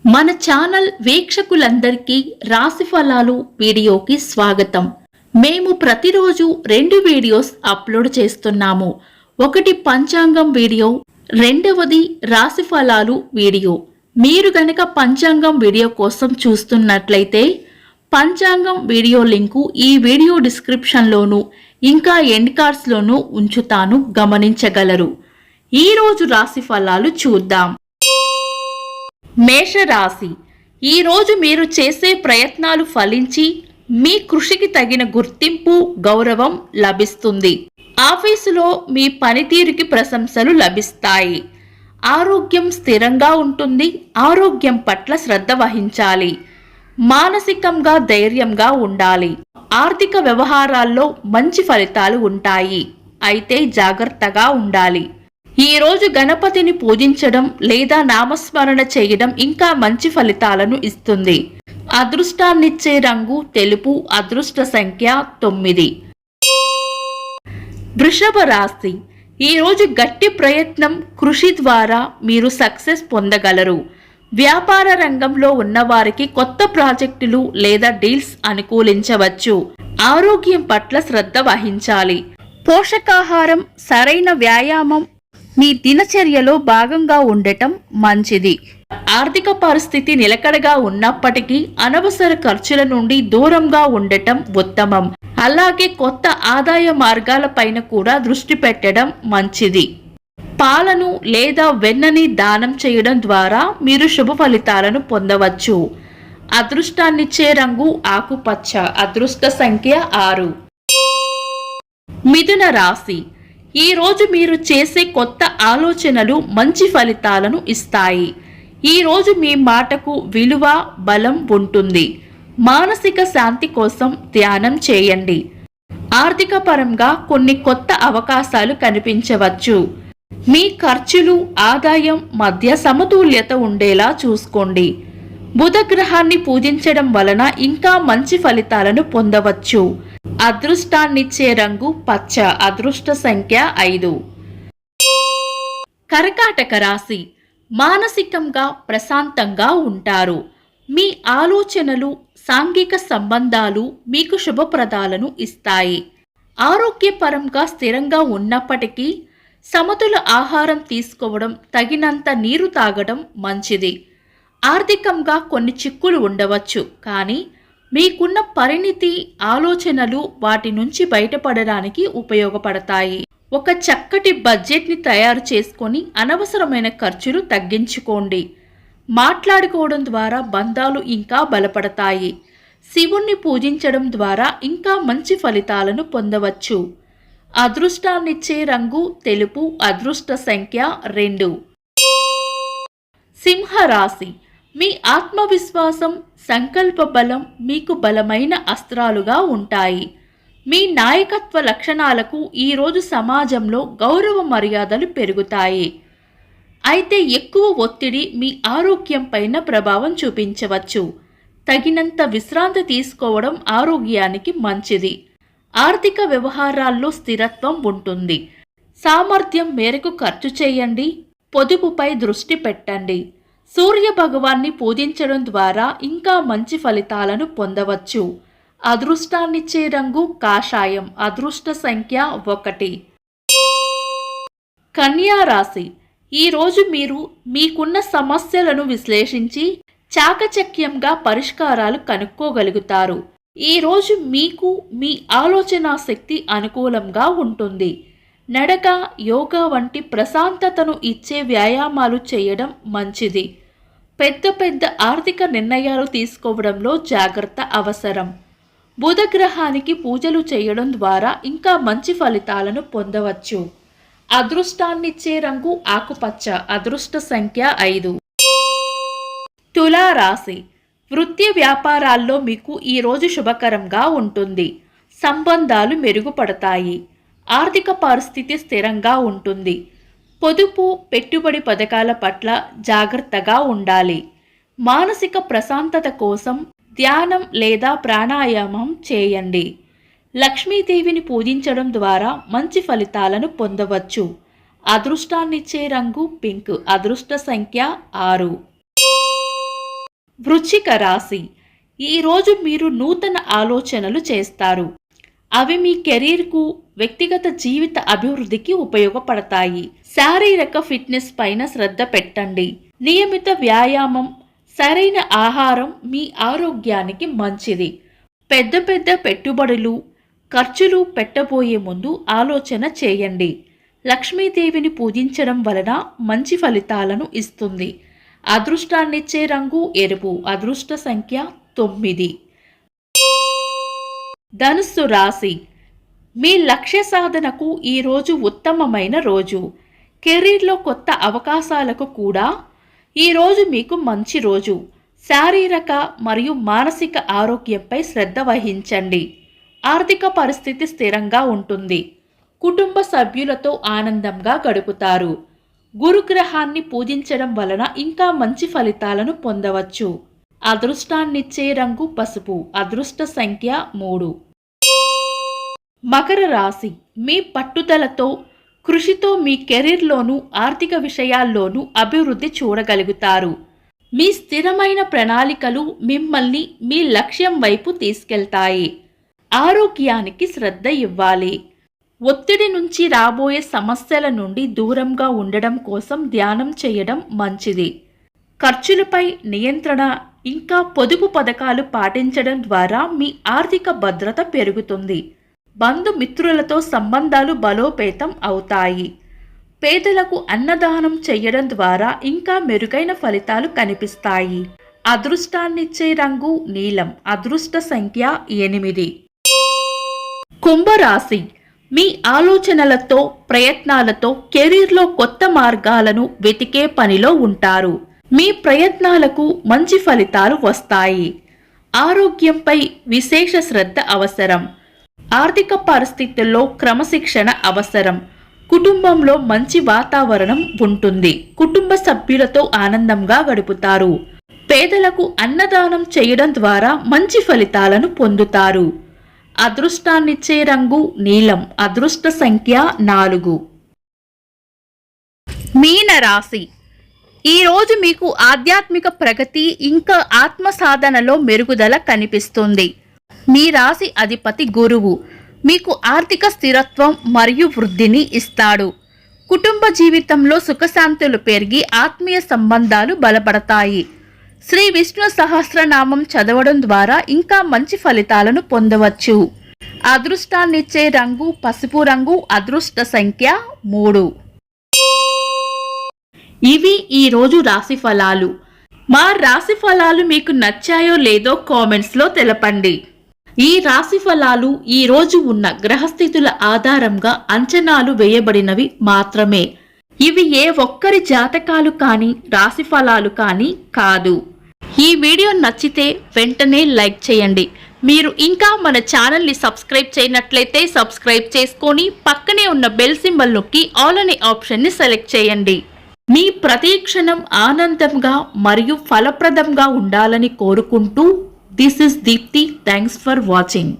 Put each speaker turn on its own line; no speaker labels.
మన ఛానల్ వీక్షకులందరికీ రాశి ఫలాలు వీడియోకి స్వాగతం. మేము ప్రతిరోజు 2 వీడియోస్ అప్లోడ్ చేస్తున్నాము. ఒకటి పంచాంగం వీడియో, రెండవది రాశి ఫలాలు వీడియో. మీరు గనక పంచాంగం వీడియో కోసం చూస్తున్నట్లయితే పంచాంగం వీడియో లింకు ఈ వీడియో డిస్క్రిప్షన్లోను ఇంకా ఎండ్ కార్డ్స్లోనూ ఉంచుతాను, గమనించగలరు. ఈరోజు రాశి ఫలాలు చూద్దాం. మేషరాశి. ఈరోజు మీరు చేసే ప్రయత్నాలు ఫలించి మీ కృషికి తగిన గుర్తింపు, గౌరవం లభిస్తుంది. ఆఫీసులో మీ పనితీరుకి ప్రశంసలు లభిస్తాయి. ఆరోగ్యం స్థిరంగా ఉంటుంది. ఆరోగ్యం పట్ల శ్రద్ధ వహించాలి. మానసికంగా ధైర్యంగా ఉండాలి. ఆర్థిక వ్యవహారాల్లో మంచి ఫలితాలు ఉంటాయి, అయితే జాగ్రత్తగా ఉండాలి. ఈ రోజు గణపతిని పూజించడం లేదా నామస్మరణ చేయడం ఇంకా మంచి ఫలితాలను ఇస్తుంది. అదృష్టాన్నిచ్చే రంగు తెలుపు. అదృష్ట సంఖ్య 9. వృషభ రాశి. ఈరోజు గట్టి ప్రయత్నం, కృషి ద్వారా మీరు సక్సెస్ పొందగలరు. వ్యాపార రంగంలో ఉన్నవారికి కొత్త ప్రాజెక్టులు లేదా డీల్స్ అనుకూలించవచ్చు. ఆరోగ్యం పట్ల శ్రద్ధ వహించాలి. పోషకాహారం, సరైన వ్యాయామం మీ దినచర్యలో భాగంగా ఉండటం మంచిది. ఆర్థిక పరిస్థితి నిలకడగా ఉన్నప్పటికీ అనవసర ఖర్చుల నుండి దూరంగా ఉండటం ఉత్తమం. అలాగే కొత్త ఆదాయ మార్గాలపైన కూడా దృష్టి పెట్టడం మంచిది. పాలను లేదా వెన్నని దానం చేయడం ద్వారా మీరు శుభ ఫలితాలను పొందవచ్చు. అదృష్టాన్నిచ్చే రంగు ఆకుపచ్చ. అదృష్ట సంఖ్య 6. మిథున రాశి. ఈ రోజు మీరు చేసే కొత్త ఆలోచనలు మంచి ఫలితాలను ఇస్తాయి. ఈ రోజు మీ మాటకు విలువ, బలం ఉంటుంది. మానసిక శాంతి కోసం ధ్యానం చేయండి. ఆర్థిక పరంగా కొన్ని కొత్త అవకాశాలు కనిపించవచ్చు. మీ ఖర్చులు, ఆదాయం మధ్య సమతుల్యత ఉండేలా చూసుకోండి. బుధ గ్రహాన్ని పూజించడం వలన ఇంకా మంచి ఫలితాలను పొందవచ్చు. అదృష్టాన్నిచ్చే రంగు పచ్చ. అదృష్ట సంఖ్య 5. కర్కాటక రాశి. మానసికంగా ప్రశాంతంగా ఉంటారు. మీ ఆలోచనలు, సాంఘిక సంబంధాలు మీకు శుభప్రదాలను ఇస్తాయి. ఆరోగ్యపరంగా స్థిరంగా ఉన్నప్పటికీ సమతుల ఆహారం తీసుకోవడం, తగినంత నీరు తాగడం మంచిది. ఆర్థికంగా కొన్ని చిక్కులు ఉండవచ్చు, కానీ మీకున్న పరిణితి, ఆలోచనలు వాటి నుంచి బయటపడడానికి ఉపయోగపడతాయి. ఒక చక్కటి బడ్జెట్ని తయారు చేసుకొని అనవసరమైన ఖర్చులు తగ్గించుకోండి. మాట్లాడుకోవడం ద్వారా బంధాలు ఇంకా బలపడతాయి. శివుణ్ణి పూజించడం ద్వారా ఇంకా మంచి ఫలితాలను పొందవచ్చు. అదృష్టాన్నిచ్చే రంగు తెలుపు. అదృష్ట సంఖ్య 2. సింహరాశి. మీ ఆత్మవిశ్వాసం, సంకల్ప బలం మీకు బలమైన అస్త్రాలుగా ఉంటాయి. మీ నాయకత్వ లక్షణాలకు ఈరోజు సమాజంలో గౌరవ మర్యాదలు పెరుగుతాయి. అయితే ఎక్కువ ఒత్తిడి మీ ఆరోగ్యం పైన ప్రభావం చూపించవచ్చు. తగినంత విశ్రాంతి తీసుకోవడం ఆరోగ్యానికి మంచిది. ఆర్థిక వ్యవహారాల్లో స్థిరత్వం ఉంటుంది. సామర్థ్యం మేరకు ఖర్చు చేయండి. పొదుపుపై దృష్టి పెట్టండి. సూర్య భగవాన్ని పూజించడం ద్వారా ఇంకా మంచి ఫలితాలను పొందవచ్చు. అదృష్టాన్నిచ్చే రంగు కాషాయం. అదృష్ట సంఖ్య 1. కన్యా రాశి. ఈరోజు మీరు మీకున్న సమస్యలను విశ్లేషించి చాకచక్యంగా పరిష్కారాలు కనుక్కోగలుగుతారు. ఈరోజు మీకు మీ ఆలోచనా శక్తి అనుకూలంగా ఉంటుంది. నడక, యోగా వంటి ప్రశాంతతను ఇచ్చే వ్యాయామాలు చేయడం మంచిది. పెద్ద పెద్ద ఆర్థిక నిర్ణయాలు తీసుకోవడంలో జాగ్రత్త అవసరం. బుధ గ్రహానికి పూజలు చేయడం ద్వారా ఇంకా మంచి ఫలితాలను పొందవచ్చు. అదృష్టాన్నిచ్చే రంగు ఆకుపచ్చ. అదృష్ట సంఖ్య 5. తులారాశి. వృత్తి వ్యాపారాల్లో మీకు ఈరోజు శుభకరంగా ఉంటుంది. సంబంధాలు మెరుగుపడతాయి. ఆర్థిక పరిస్థితి స్థిరంగా ఉంటుంది. పొదుపు, పెట్టుబడి పథకాల పట్ల జాగ్రత్తగా ఉండాలి. మానసిక ప్రశాంతత కోసం ధ్యానం లేదా ప్రాణాయామం చేయండి. లక్ష్మీదేవిని పూజించడం ద్వారా మంచి ఫలితాలను పొందవచ్చు. అదృష్టాన్నిచ్చే రంగు పింక్. అదృష్ట సంఖ్య 6. వృశ్చిక రాశి, ఈరోజు మీరు నూతన ఆలోచనలు చేస్తారు. అవి మీ కెరీర్కు, వ్యక్తిగత జీవిత అభివృద్ధికి ఉపయోగపడతాయి. శారీరక ఫిట్నెస్ పైన శ్రద్ధ పెట్టండి. నియమిత వ్యాయామం, సరైన ఆహారం మీ ఆరోగ్యానికి మంచిది. పెద్ద పెద్ద పెట్టుబడులు, ఖర్చులు పెట్టబోయే ముందు ఆలోచన చేయండి. లక్ష్మీదేవిని పూజించడం వలన మంచి ఫలితాలను ఇస్తుంది. అదృష్టాన్నిచ్చే రంగు ఎరుపు. అదృష్ట సంఖ్య 9. ధనుస్సు రాశి, మీ లక్ష్య సాధనకు ఈరోజు ఉత్తమమైన రోజు. కెరీర్లో కొత్త అవకాశాలకు కూడా ఈరోజు మీకు మంచి రోజు. శారీరక మరియు మానసిక ఆరోగ్యంపై శ్రద్ధ వహించండి. ఆర్థిక పరిస్థితి స్థిరంగా ఉంటుంది. కుటుంబ సభ్యులతో ఆనందంగా గడుపుతారు. గురుగ్రహాన్ని పూజించడం వలన ఇంకా మంచి ఫలితాలను పొందవచ్చు. అదృష్టాన్నిచ్చే రంగు పసుపు. అదృష్ట సంఖ్య 3. మకర రాశి, మీ పట్టుదలతో, కృషితో మీ కెరీర్లోనూ ఆర్థిక విషయాల్లోనూ అభివృద్ధి చూడగలుగుతారు. మీ స్థిరమైన ప్రణాళికలు మిమ్మల్ని మీ లక్ష్యం వైపు తీసుకెళ్తాయి. ఆరోగ్యానికి శ్రద్ధ ఇవ్వాలి. ఒత్తిడి నుంచి రాబోయే సమస్యల నుండి దూరంగా ఉండడం కోసం ధ్యానం చేయడం మంచిది. ఖర్చులపై నియంత్రణ, ఇంకా పొదుపు పథకాలు పాటించడం ద్వారా మీ ఆర్థిక భద్రత పెరుగుతుంది. బంధుమిత్రులతో సంబంధాలు బలోపేతం అవుతాయి. పేదలకు అన్నదానం చేయడం ద్వారా ఇంకా మెరుగైన ఫలితాలు కనిపిస్తాయి. అదృష్టాన్నిచ్చే రంగు నీలం. అదృష్ట సంఖ్య 8. కుంభరాశి, మీ ఆలోచనలతో, ప్రయత్నాలతో కెరీర్లో కొత్త మార్గాలను వెతికే పనిలో ఉంటారు. మీ ప్రయత్నాలకు మంచి ఫలితాలు వస్తాయి. ఆరోగ్యంపై విశేష శ్రద్ధ అవసరం. ఆర్థిక పరిస్థితుల్లో క్రమశిక్షణ అవసరం. కుటుంబంలో మంచి వాతావరణం ఉంటుంది. కుటుంబ సభ్యులతో ఆనందంగా గడుపుతారు. పేదలకు అన్నదానం చేయడం ద్వారా మంచి ఫలితాలను పొందుతారు. అదృష్టాన్నిచ్చే రంగు నీలం. అదృష్ట సంఖ్య 4. మీన రాశి, ఈరోజు మీకు ఆధ్యాత్మిక ప్రగతి, ఇంకా ఆత్మ సాధనలో మెరుగుదల కనిపిస్తుంది. మీ రాశి అధిపతి గురువు మీకు ఆర్థిక స్థిరత్వం మరియు వృద్ధిని ఇస్తాడు. కుటుంబ జీవితంలో సుఖశాంతులు పెరిగి ఆత్మీయ సంబంధాలు బలపడతాయి. శ్రీ విష్ణు సహస్రనామం చదవడం ద్వారా ఇంకా మంచి ఫలితాలను పొందవచ్చు. అదృష్టాన్నిచ్చే రంగు పసుపు రంగు. అదృష్ట సంఖ్య 3. ఇవి ఈరోజు రాశి ఫలాలు. మా రాశి ఫలాలు మీకు నచ్చాయో లేదో కామెంట్స్లో తెలపండి. ఈ రాశి ఫలాలు ఈరోజు ఉన్న గ్రహస్థితుల ఆధారంగా అంచనాలు వేయబడినవి మాత్రమే. ఇవి ఏ ఒక్కరి జాతకాలు కానీ రాశి ఫలాలు కానీ కాదు. ఈ వీడియో నచ్చితే వెంటనే లైక్ చేయండి. మీరు ఇంకా మన ఛానల్ని సబ్స్క్రైబ్ చేయనట్లయితే సబ్స్క్రైబ్ చేసుకొని పక్కనే ఉన్న బెల్ సింబల్ నొక్కి ఆల్ అనే ఆప్షన్ని సెలెక్ట్ చేయండి. మీ ప్రతి క్షణం ఆనందంగా మరియు ఫలప్రదంగా ఉండాలని కోరుకుంటూ this is Deepti. Thanks for watching.